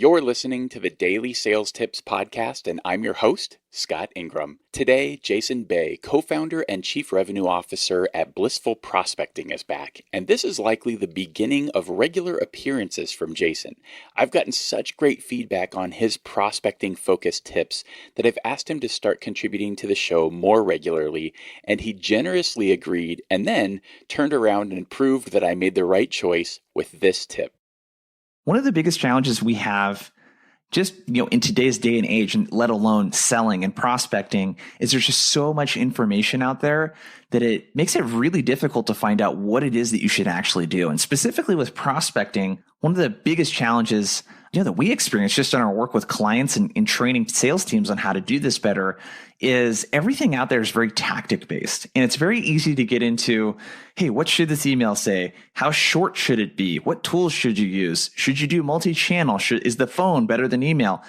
You're listening to the Daily Sales Tips Podcast, and I'm your host, Scott Ingram. Today, Jason Bay, co-founder and chief revenue officer at Blissful Prospecting, is back, and this is likely the beginning of regular appearances from Jason. I've gotten such great feedback on his prospecting-focused tips that I've asked him to start contributing to the show more regularly, and he generously agreed and then turned around and proved that I made the right choice with this tip. One of the biggest challenges we have just, in today's day and age, and let alone selling and prospecting, is there's just so much information out there that it makes it really difficult to find out what it is that you should actually do. And specifically with prospecting, one of the biggest challenges that we experience just in our work with clients and in training sales teams on how to do this better is everything out there is very tactic based. And it's very easy to get into, hey, what should this email say? How short should it be? What tools should you use? Should you do multi-channel? Is the phone better than email?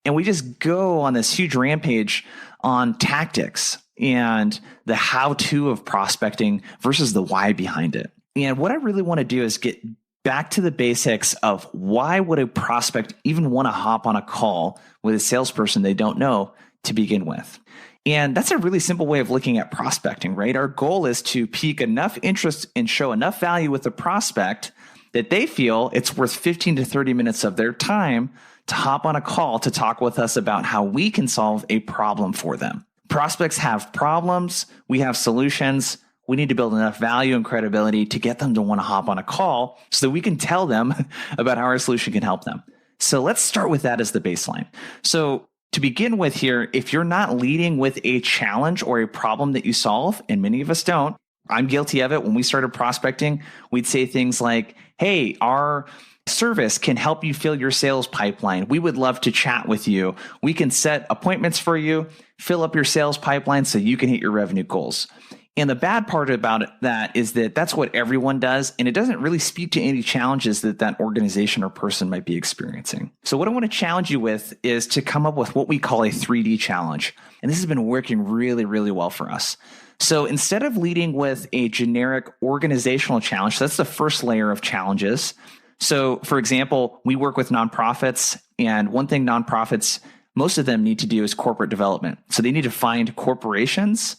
And we just go on this huge rampage on tactics and the how-to of prospecting versus the why behind it. And what I really want to do is get back to the basics of why would a prospect even want to hop on a call with a salesperson they don't know to begin with. And that's a really simple way of looking at prospecting, right? Our goal is to pique enough interest and show enough value with the prospect that they feel it's worth 15 to 30 minutes of their time to hop on a call to talk with us about how we can solve a problem for them. Prospects have problems. We have solutions. We need to build enough value and credibility to get them to want to hop on a call so that we can tell them about how our solution can help them. So let's start with that as the baseline. So to begin with here, if you're not leading with a challenge or a problem that you solve, and many of us don't, I'm guilty of it. When we started prospecting, we'd say things like, hey, our service can help you fill your sales pipeline. We would love to chat with you. We can set appointments for you, fill up your sales pipeline so you can hit your revenue goals. And the bad part about that is that that's what everyone does, and it doesn't really speak to any challenges that that organization or person might be experiencing. So what I want to challenge you with is to come up with what we call a 3D challenge. And this has been working really, really well for us. So instead of leading with a generic organizational challenge, that's the first layer of challenges. So for example, we work with nonprofits, and one thing nonprofits, most of them need to do is corporate development. So they need to find corporations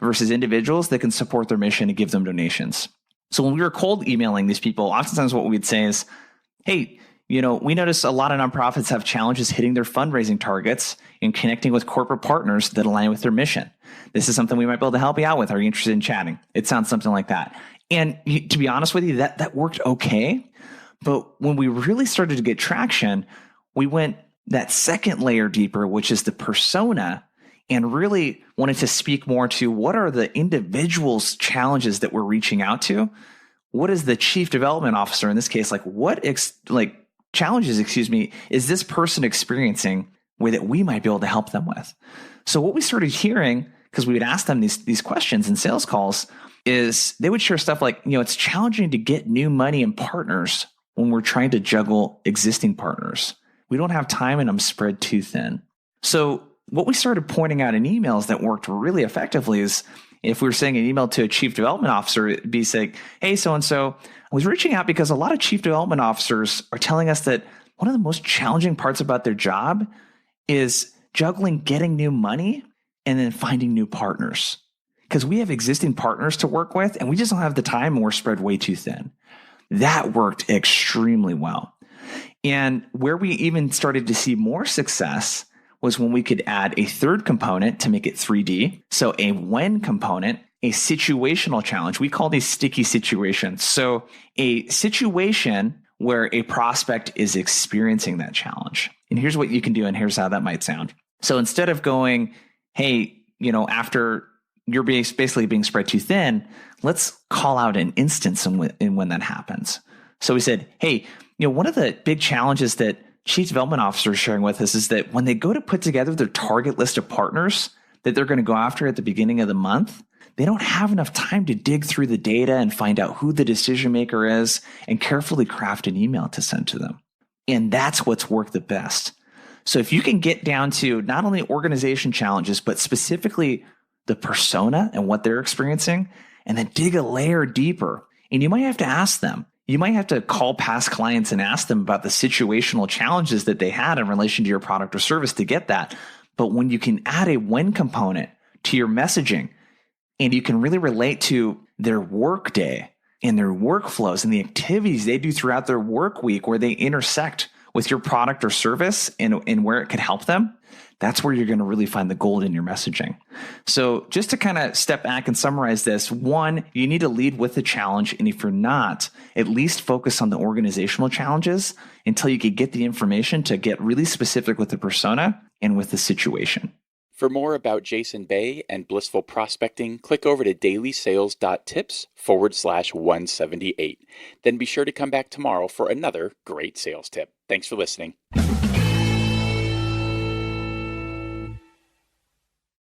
versus individuals that can support their mission and give them donations. So when we were cold emailing these people, oftentimes what we'd say is, hey, we notice a lot of nonprofits have challenges hitting their fundraising targets and connecting with corporate partners that align with their mission. This is something we might be able to help you out with. Are you interested in chatting? It sounds something like that. And to be honest with you, that worked okay. But when we really started to get traction, we went that second layer deeper, which is the persona, and really wanted to speak more to what are the individual's challenges that we're reaching out to. What is the chief development officer in this case, what challenges, is this person experiencing where that we might be able to help them with? So what we started hearing, because we would ask them these questions in sales calls, is they would share stuff like, it's challenging to get new money and partners when we're trying to juggle existing partners. We don't have time and I'm spread too thin. So what we started pointing out in emails that worked really effectively is if we were sending an email to a chief development officer, it'd be saying, hey, so-and-so, I was reaching out because a lot of chief development officers are telling us that one of the most challenging parts about their job is juggling getting new money and then finding new partners. Because we have existing partners to work with and we just don't have the time and we're spread way too thin. That worked extremely well. And where we even started to see more success was when we could add a third component to make it 3D. So a when component, a situational challenge. We call these sticky situations. So a situation where a prospect is experiencing that challenge. And here's what you can do, and here's how that might sound. So instead of going, hey, after you're basically being spread too thin, let's call out an instance in when that happens. So we said, hey, one of the big challenges that chief development officers sharing with us is that when they go to put together their target list of partners that they're going to go after at the beginning of the month, they don't have enough time to dig through the data and find out who the decision maker is and carefully craft an email to send to them. And that's what's worked the best. So if you can get down to not only organization challenges, but specifically the persona and what they're experiencing, and then dig a layer deeper, and you might have to ask them, You might have to call past clients and ask them about the situational challenges that they had in relation to your product or service to get that. But when you can add a when component to your messaging and you can really relate to their work day and their workflows and the activities they do throughout their work week where they intersect with your product or service and where it could help them, that's where you're going to really find the gold in your messaging. So just to kind of step back and summarize this, one, you need to lead with the challenge. And if you're not, at least focus on the organizational challenges until you can get the information to get really specific with the persona and with the situation. For more about Jason Bay and Blissful Prospecting, click over to dailysales.tips/178. Then be sure to come back tomorrow for another great sales tip. Thanks for listening.